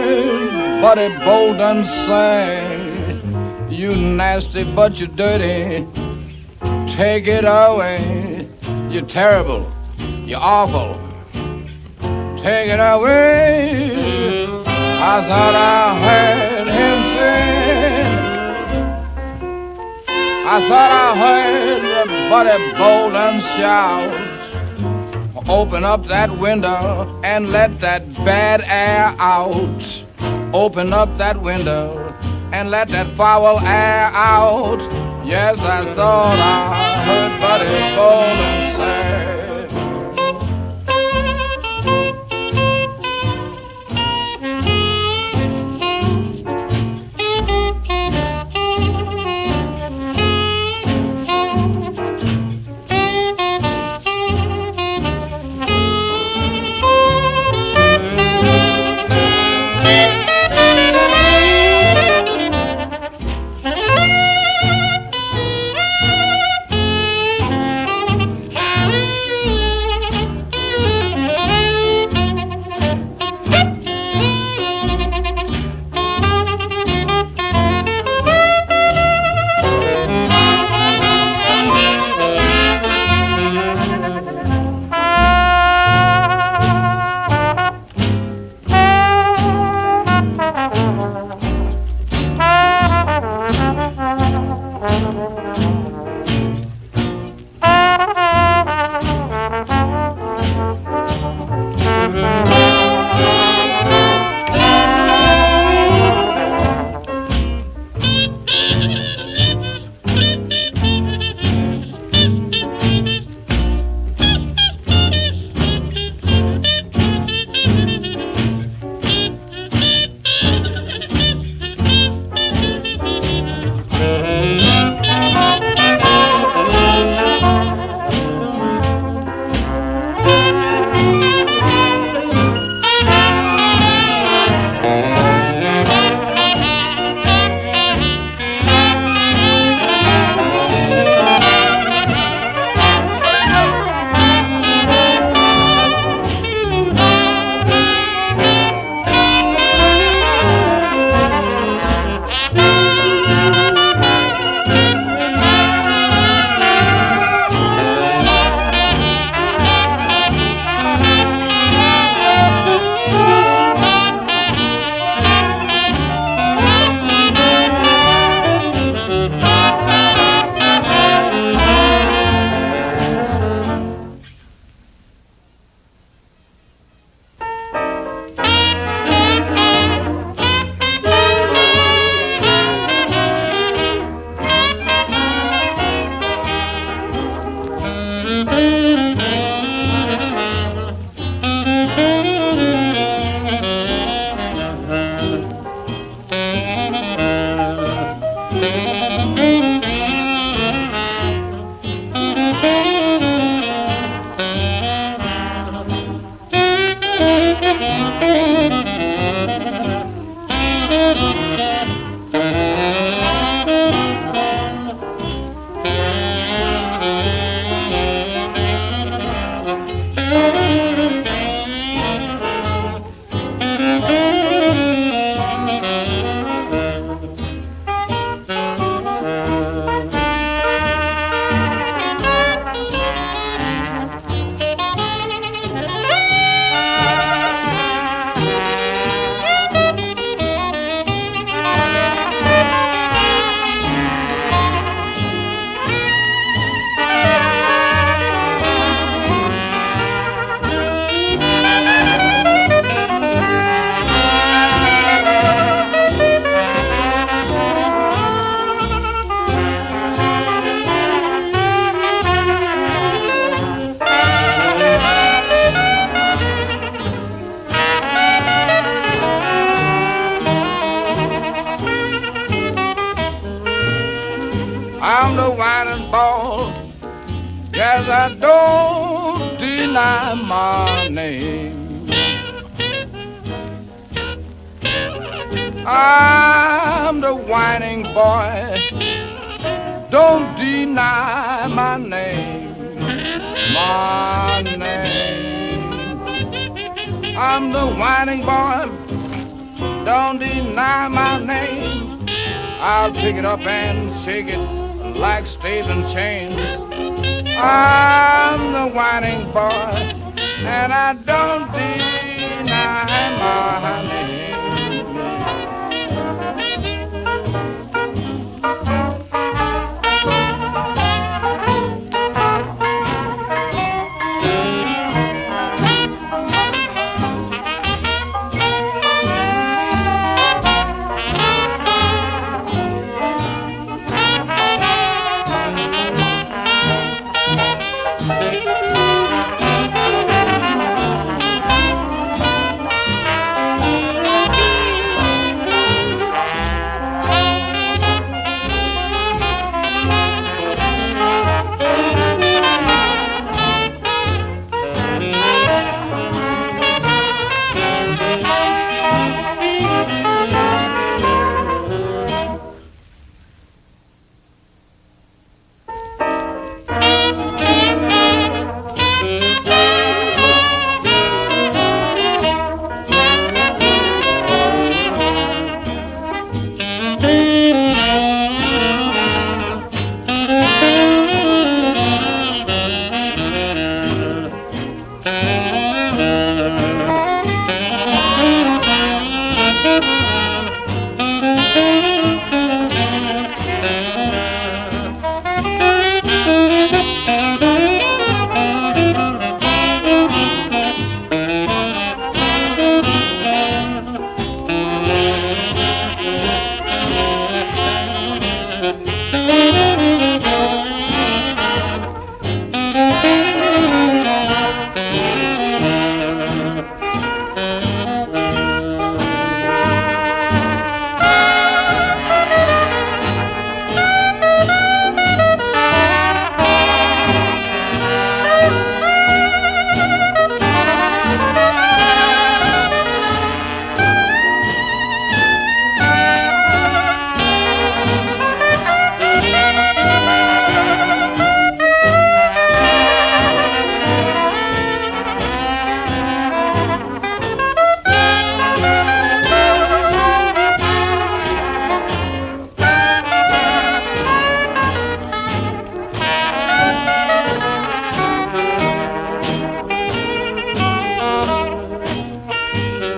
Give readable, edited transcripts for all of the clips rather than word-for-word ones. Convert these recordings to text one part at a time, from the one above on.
heard Buddy Bolden sing. You nasty but you're dirty. Take it away. You're terrible. You're awful. Take it away. I thought I heard him sing. I thought I heard Buddy Bolden shout. Open up that window and let that bad air out. Open up that window and let that foul air out. Yes, I thought I heard Buddy Bolden say. I'm the whining ball. Yes, I don't deny my name. I'm the whining boy. Don't deny my name. My name. I'm the whining boy. don't deny my name. I'll pick it up and shake it like Stephen Chains. I'm the whining boy, and I don't deny my name.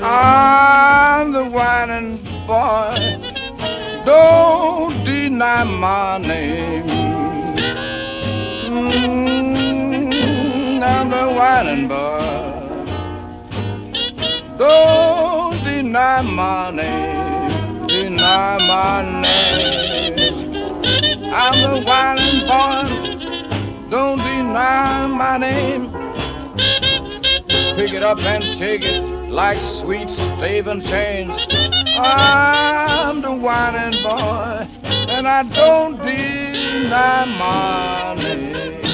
I'm the whining boy, don't deny my name. I'm the whining boy, don't deny my name, deny my name. I'm the whining boy, don't deny my name. Pick it up and take it like sweet Stephen Chains. I'm the whining boy, and I don't deny my name.